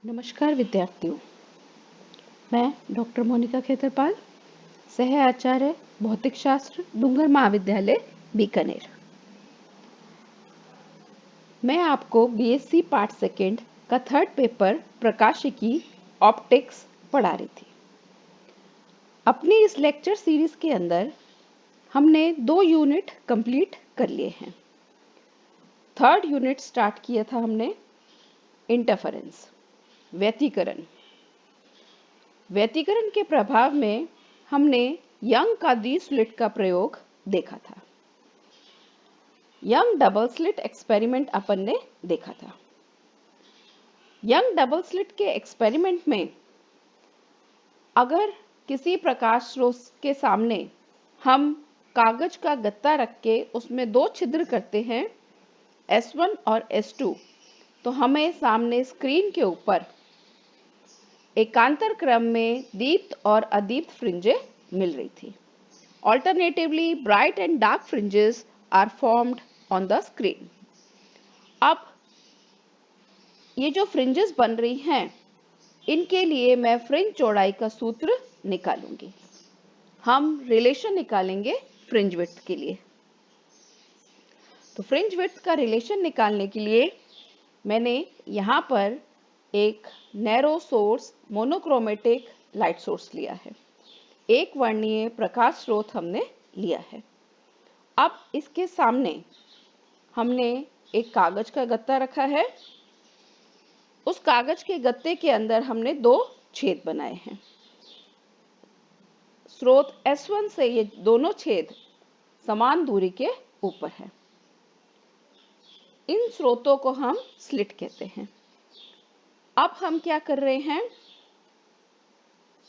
नमस्कार विद्यार्थियों, मैं डॉक्टर मोनिका खेतरपाल, सह आचार्य भौतिक शास्त्र, डूंगर महाविद्यालय, बीकानेर। मैं आपको बीएससी पार्ट सेकेंड का थर्ड पेपर प्रकाशिकी ऑप्टिक्स पढ़ा रही थी। अपनी इस लेक्चर सीरीज के अंदर हमने 2 यूनिट कंप्लीट कर लिए हैं। थर्ड यूनिट स्टार्ट किया था हमने इंटरफेरेंस, व्यतिकरण। व्यतिकरण के प्रभाव में हमने यंग का डी स्लिट का प्रयोग देखा था। यंग डबल स्लिट एक्सपेरिमेंट अपन ने देखा था। यंग डबल स्लिट के एक्सपेरिमेंट में अगर किसी प्रकाश स्रोत के सामने हम कागज का गत्ता रख के उसमें 2 छिद्र करते हैं, S1 और S2, तो हमें सामने स्क्रीन के ऊपर एकांतर क्रम में दीप्त और अदीप्त फ्रिंजें मिल रही थी। Alternatively, bright and dark fringes are formed on the screen. अब ये जो फ्रिंजेस बन रही हैं, इनके लिए मैं फ्रिंज चौड़ाई का सूत्र निकालूंगी। हम रिलेशन निकालेंगे फ्रिंज विड्थ के लिए। तो फ्रिंज विड्थ का रिलेशन निकालने के लिए मैंने यहाँ पर एक narrow source monochromatic light source लिया है। एक वर्णीय प्रकाश स्रोत हमने लिया है। अब इसके सामने हमने एक कागज का गत्ता रखा है। उस कागज के गत्ते के अंदर हमने 2 छेद बनाए हैं। स्रोत S1 से ये दोनों छेद समान दूरी के ऊपर है। इन स्रोतों को हम स्लिट कहते हैं। अब हम क्या कर रहे हैं,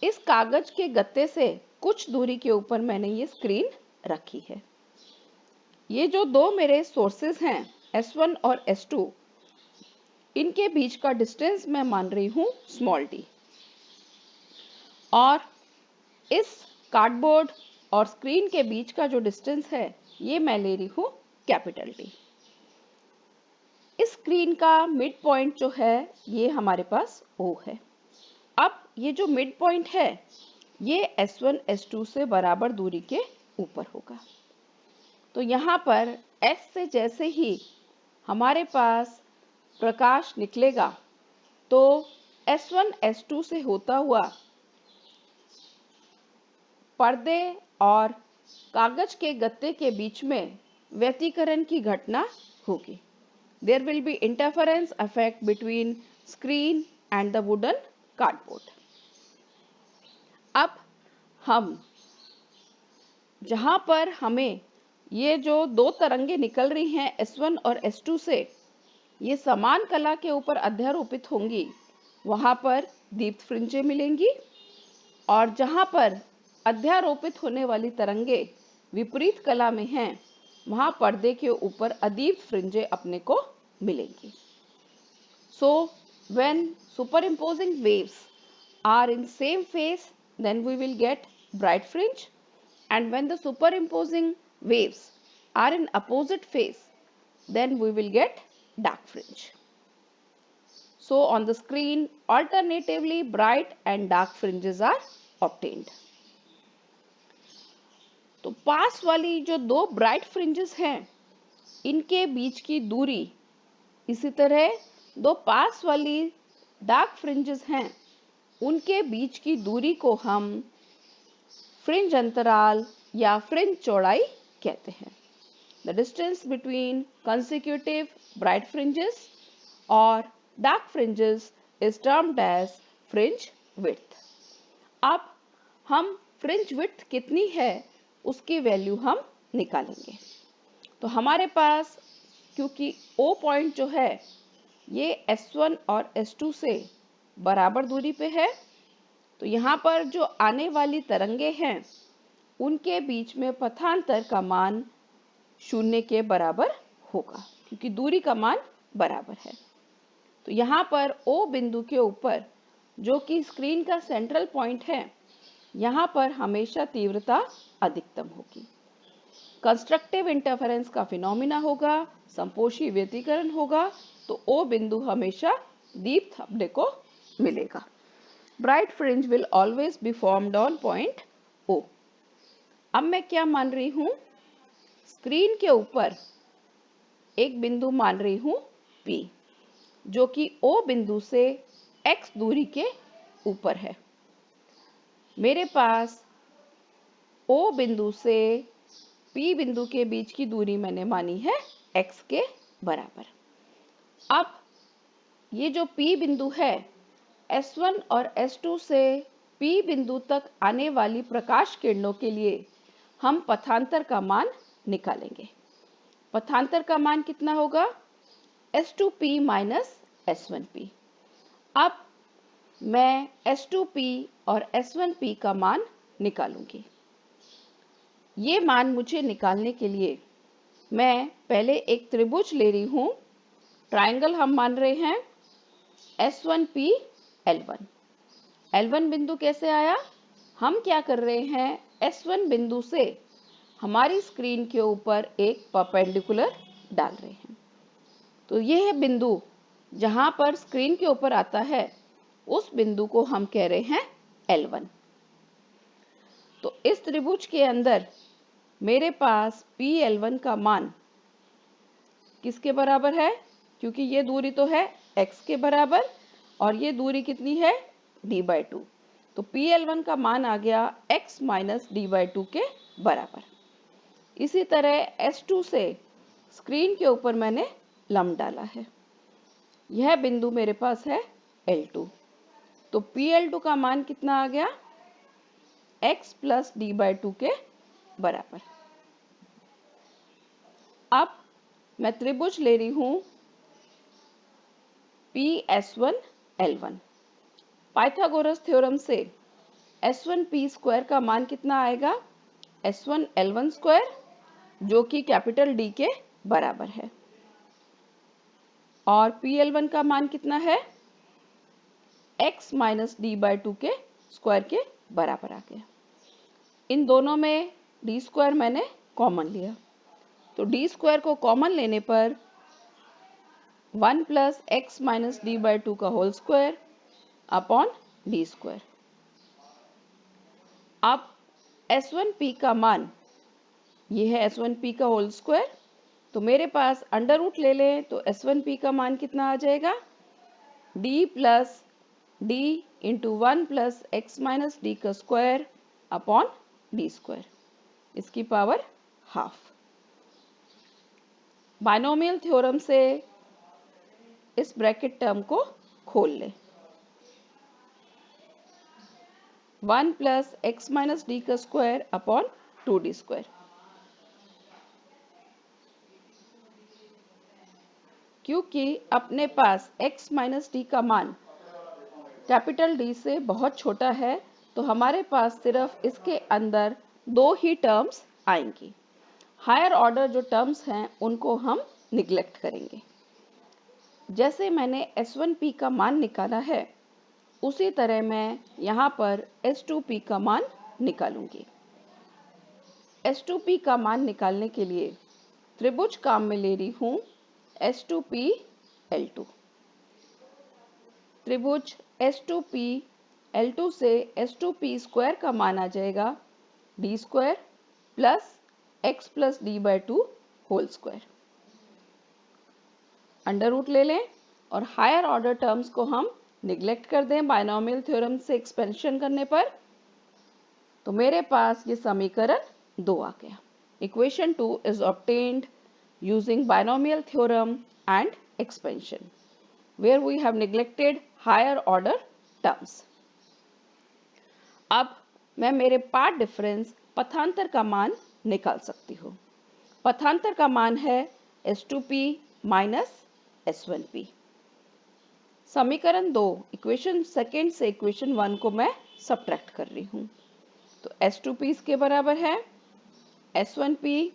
इस कागज के गत्ते से कुछ दूरी के ऊपर मैंने ये स्क्रीन रखी है। ये जो 2 मेरे सोर्सेज हैं, S1 और S2, इनके बीच का डिस्टेंस मैं मान रही हूं स्मॉल d, और इस कार्डबोर्ड और स्क्रीन के बीच का जो डिस्टेंस है, ये मैं ले रही हूं कैपिटल D। इस स्क्रीन का मिड पॉइंट जो है, ये हमारे पास O है। अब ये जो मिड पॉइंट है, ये S1 S2 से बराबर दूरी के ऊपर होगा। तो यहाँ पर S से जैसे ही हमारे पास प्रकाश निकलेगा, तो S1 S2 से होता हुआ पर्दे और कागज के गत्ते के बीच में व्यतिकरण की घटना होगी। There will be interference effect between screen and the wooden cardboard. अब हम जहां पर हमें ये जो 2 तरंगे निकल रही हैं S1 और S2 से, ये समान कला के ऊपर अध्यारोपित होंगी, वहां पर दीप्त फ्रिंजें मिलेंगी, और जहां पर अध्यारोपित होने वाली तरंगे विपरीत कला में हैं, वहां पर्दे के ऊपर अदीप्त फ्रिंजें अपने को मिलेंगी। So when superimposing waves are in same phase, then we will get bright fringe, and when the superimposing waves are in opposite phase, then we will get dark fringe. So on the screen, alternatively bright and dark fringes are obtained. तो पास वाली जो 2 bright fringes हैं, इनके बीच की दूरी, इसी तरह 2 पास वाली डार्क फ्रिंजेस हैं, उनके बीच की दूरी को हम फ्रिंज अंतराल या फ्रिंज चौड़ाई कहते हैं। The distance between consecutive bright fringes और dark fringes is termed as fringe width. अब हम फ्रिंज विड्थ कितनी है, उसकी वैल्यू हम निकालेंगे। तो हमारे पास, क्योंकि O पॉइंट जो है, ये S1 और S2 से बराबर दूरी पे है, तो यहाँ पर जो आने वाली तरंगे हैं, उनके बीच में पथांतर का मान 0 के बराबर होगा, क्योंकि दूरी का मान बराबर है। तो यहाँ पर O बिंदु के ऊपर, जो कि स्क्रीन का सेंट्रल पॉइंट है, यहाँ पर हमेशा तीव्रता अधिकतम होगी। कंस्ट्रक्टिव इंटरफेरेंस का फिनोमिना होगा, संपोषी व्यतिकरण होगा, तो O बिंदु हमेशा दीप्त अपने को मिलेगा। Bright fringe will always be formed on point O। अब मैं क्या मान रही हूं, स्क्रीन के ऊपर एक बिंदु मान रही हूं P, जो कि O बिंदु से x दूरी के ऊपर है। मेरे पास O बिंदु से P बिंदु के बीच की दूरी मैंने मानी है x के बराबर। अब ये जो P बिंदु है, S1 और S2 से P बिंदु तक आने वाली प्रकाश किरणों के लिए हम पथांतर का मान निकालेंगे। पथांतर का मान कितना होगा, S2P माइनस S1P। अब मैं S2P और S1P का मान निकालूंगी। ये मान मुझे निकालने के लिए मैं पहले एक त्रिभुज ले रही हूं। ट्रायंगल हम मान रहे हैं S1P L1। L1 बिंदु कैसे आया, हम क्या कर रहे हैं, S1 बिंदु से हमारी स्क्रीन के ऊपर एक परपेंडिकुलर डाल रहे हैं। तो यह बिंदु जहां पर स्क्रीन के ऊपर आता है, उस बिंदु को हम कह रहे हैं L1। तो इस त्रिभुज के अंदर मेरे पास PL1 का मान किसके बराबर है, क्योंकि ये दूरी तो है x के बराबर और ये दूरी कितनी है d/2। तो PL1 का मान आ गया x माइनस d/2 के बराबर। इसी तरह S2 से स्क्रीन के ऊपर मैंने लंब डाला है, यह बिंदु मेरे पास है L2। तो PL2 का मान कितना आ गया, x प्लस d/2 के बराबर। अब मैं त्रिभुज ले रही हूं PS1 L1। पाइथागोरस थ्योरम से S1P स्क्वायर का मान कितना आएगा, S1 L1 स्क्वायर, जो कि कैपिटल D के बराबर है। और PL1 का मान कितना है, x माइनस d/2 के स्क्वायर के बराबर आ गया। इन दोनों में d स्क्वायर मैंने कॉमन लिया, तो d स्क्वायर को कॉमन लेने पर 1 प्लस x माइनस d/2 का whole square upon d square. अब S1P का मान, ये है S1P का होल स्क्वायर, तो मेरे पास अंडर रूट ले लें तो S1P का मान कितना आ जाएगा, d plus d into 1 plus x minus d का स्क्वायर अपॉन d स्क्वायर, इसकी पावर हाफ। बाइनोमियल थ्योरम से इस ब्रैकेट टर्म को खोल लें, 1 प्लस एक्स माइनस डी का स्क्वायर अपॉन 2d स्क्वायर। क्योंकि अपने पास x माइनस डी का मान कैपिटल D से बहुत छोटा है, तो हमारे पास सिर्फ इसके अंदर दो ही टर्म्स आएंगी। हायर ऑर्डर जो टर्म्स हैं उनको हम निग्लेक्ट करेंगे। जैसे मैंने S1P का मान निकाला है, उसी तरह मैं यहाँ पर S2P का मान निकालूंगी। S2P का मान निकालने के लिए त्रिभुज काम में ले रही हूँ S2P L2। त्रिभुज S2P L2 से S2P स्क्वायर का मान आ जाएगा d square plus x plus d/2 whole square. Under root ले लें और हायर ऑर्डर टर्म्स को हम निग्लेक्ट कर दें बाइनोमियल थ्योरम से एक्सपेंशन करने पर, तो मेरे पास ये समीकरण 2 आ गया। Equation 2 is obtained using binomial theorem and expansion where we have neglected higher order terms। अब मैं मेरे पाथ डिफरेंस पथांतर का मान निकाल सकती हूँ। पथांतर का मान है S2P माइनस S1P। समीकरण 2 इक्वेशन सेकेंड से इक्वेशन 1 को मैं सब्ट्रैक्ट कर रही हूँ, तो S2P इसके बराबर है, S1P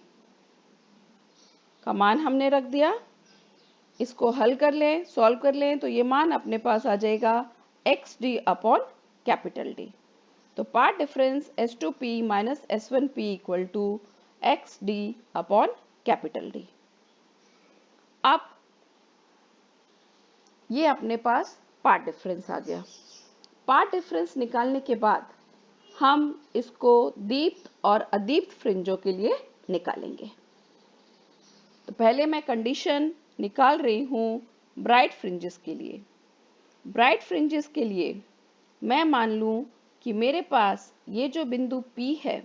का मान हमने रख दिया, इसको हल कर लें, सॉल्व कर लें, तो ये मान अपने पास आ जाएगा XD अपॉन कैपिटल D। तो path difference S2P minus S1P equal to XD upon capital D। अब ये अपने पास पार्ट डिफरेंस आ गया। पार्ट डिफरेंस निकालने के बाद हम इसको दीप्त और अदीप्त फ्रिंजों के लिए निकालेंगे। तो पहले मैं कंडीशन निकाल रही हूँ ब्राइट फ्रिंजेस के लिए। ब्राइट फ्रिंजेस के लिए मैं मान लूँ कि मेरे पास ये जो बिंदु P है,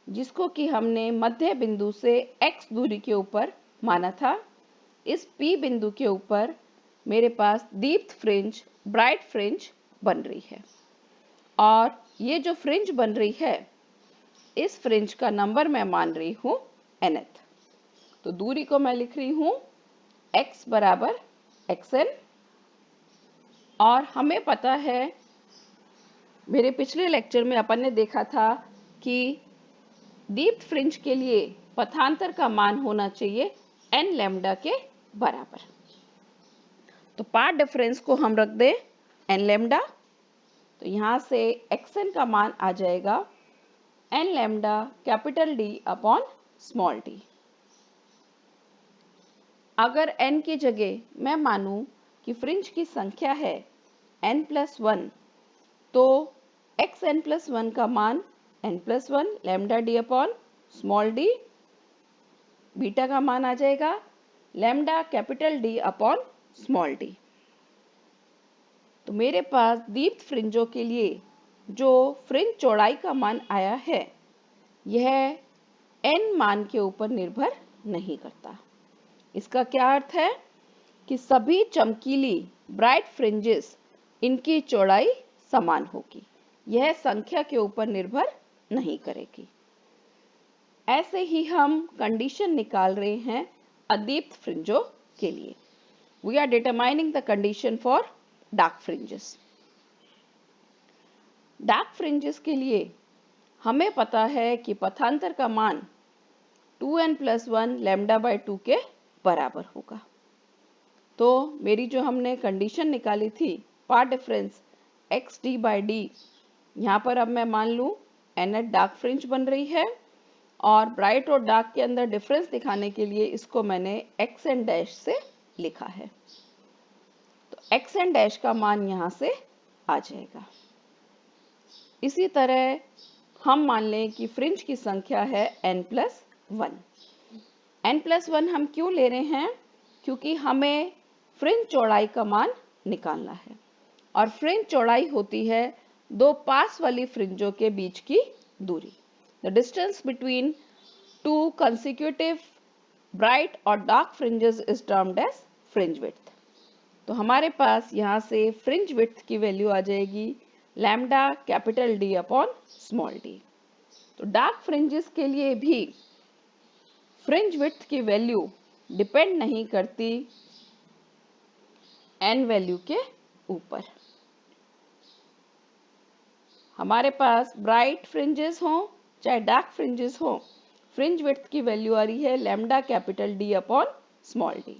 जिसको कि हमने मध्य बिंदु से x दूरी के ऊपर माना था, इस P बिंदु के ऊपर मेरे पास दीप्त फ्रिंज, ब्राइट फ्रिंज बन रही है। और ये जो फ्रिंज बन रही है, इस फ्रिंज का नंबर मैं मान रही हूँ nth। तो दूरी को मैं लिख रही हूँ x बराबर xn। और हमें पता है, मेरे पिछले लेक्चर में अपन ने देखा था कि दीप्त फ्रिंज के लिए पथांतर का मान होना चाहिए n लैम्डा के बराबर। तो पार्ट डिफरेंस को हम रख दें n लैम्डा। तो यहाँ से xn का मान आ जाएगा n lambda capital D upon small d। अगर n की जगह मैं मानूं कि फ्रिंज की संख्या है n+1, तो xn+1 का मान n+1 lambda d upon small d, beta का मान आ जाएगा lambda capital D upon small d। तो मेरे पास दीप्त फ्रिंजों के लिए जो फ्रिंज चौड़ाई का मान आया है, यह n मान के ऊपर निर्भर नहीं करता। इसका क्या अर्थ है कि सभी चमकीली ब्राइट फ्रिंजेस, इनकी चौड़ाई समान होगी, यह संख्या के ऊपर निर्भर नहीं करेगी। ऐसे ही हम कंडीशन निकाल रहे हैं अदीप्त फ्रिंजों के लिए। We are determining the condition for dark fringes. Dark fringes के लिए हमें पता है कि पथांतर का मान 2n+1 लैम्डा बाय 2 के बराबर होगा। तो मेरी जो हमने कंडीशन निकाली थी पार्ट डिफरेंस xd/d, यहाँ पर अब मैं मान लूँ nth डार्क फ्रिंज बन रही है, और ब्राइट और डार्क के अंदर डिफरेंस दिखाने के लिए इसको मैंने xn डैश से लिखा है। तो xn डैश का मान यहाँ से आ जाएगा। इसी तरह हम मान लें कि फ्रिंज की संख्या है n+1। n+1 हम क्यों ले रहे हैं? क्योंकि हमें फ्रिंज चौड़ाई का मान निकालना है, और फ्रिंज चौड़ाई होती है दो पास वाली फ्रिंजों के बीच की दूरी। The distance between two consecutive bright और dark fringes is termed as fringe width. तो हमारे पास यहाँ से फ्रिंज विड्थ की वैल्यू आ जाएगी lambda capital D upon small d। तो डार्क फ्रिंजेस के लिए भी फ्रिंज विड्थ की वैल्यू डिपेंड नहीं करती n वैल्यू के ऊपर। हमारे पास ब्राइट फ्रिंजेस हो चाहे डार्क फ्रिंजेस हो, फ्रिंज विड्थ की वैल्यू आ रही है lambda capital D upon small d।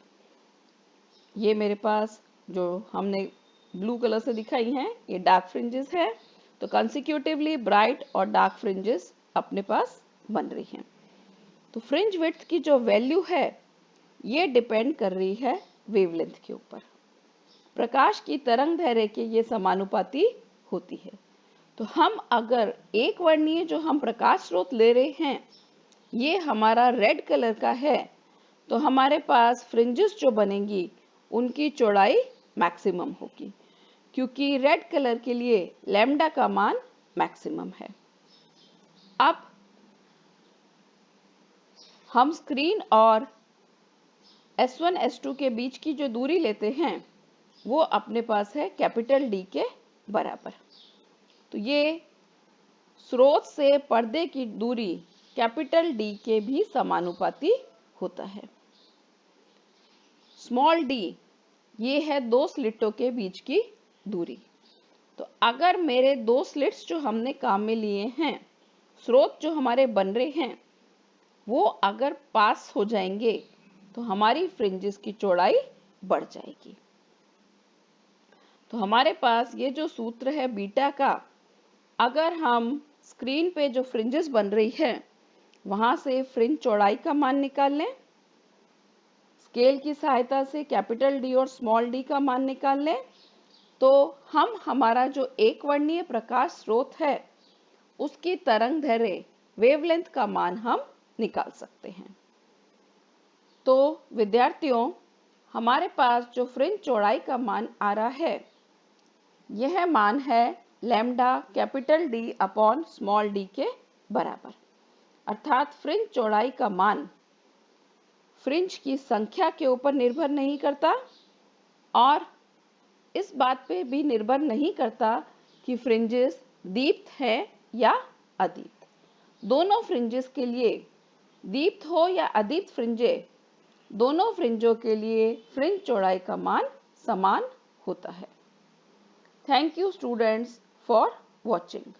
ये मेरे पास जो हमने ब्लू कलर से दिखाई हैं, ये डार्क फ्रिंजेस है। तो कंसेक्यूटिवली ब्राइट और डार्क फ्रिंजेस अपने पास बन रही हैं। तो फ्रिंज विड्थ की जो वैल्यू है, ये डिपेंड कर रही है वेवलेंथ के ऊपर। प्रकाश की तरंग दैर्ध्य के ये समानुपाती होती है। तो हम अगर एक वर्णीय जो हम प्रकाश स्रोत ले रहे हैं, ये हमारा रेड कलर का है, तो हमारे पास फ्रिंजेस जो बनेंगी उनकी चौड़ाई मैक्सिमम होगी, क्योंकि रेड कलर के लिए लैम्डा का मान मैक्सिमम है। अब हम स्क्रीन और S1 S2 के बीच की जो दूरी लेते हैं, वो अपने पास है कैपिटल D के बराबर। तो ये स्रोत से पर्दे की दूरी कैपिटल D के भी समानुपाती होता है। स्मॉल d, ये है दो स्लिटों के बीच की दूरी। तो अगर मेरे दो स्लिट्स जो हमने काम में लिए हैं, स्रोत जो हमारे बन रहे हैं, वो अगर पास हो जाएंगे तो हमारी फ्रिंजेस की चौड़ाई बढ़ जाएगी। तो हमारे पास ये जो सूत्र है बीटा का, अगर हम स्क्रीन पे जो फ्रिंजेस बन रही है वहां से फ्रिंज चौड़ाई का मान निकाल लें, स्केल की सहायता से कैपिटल D और स्मॉल d का मान निकाल लें, तो हम हमारा जो एक वर्णीय प्रकाश स्रोत है उसकी तरंग दैर्ध्य वेवलेंथ का मान हम निकाल सकते हैं। तो विद्यार्थियों, हमारे पास जो फ्रिंज चौड़ाई का मान आ रहा है यह मान है lambda capital D upon small D के बराबर। अर्थात फ्रिंज चौड़ाई का मान फ्रिंज की संख्या के ऊपर निर्भर नहीं करता और इस बात पे भी निर्भर नहीं करता कि फ्रिंजेस दीप्त है या अदीप्त। दोनों फ्रिंजेस के लिए, दीप्त हो या अदीप्त फ्रिंजे, दोनों फ्रिंजों के लिए फ्रिंज चौड़ाई का मान समान होता है। Thank you students for watching.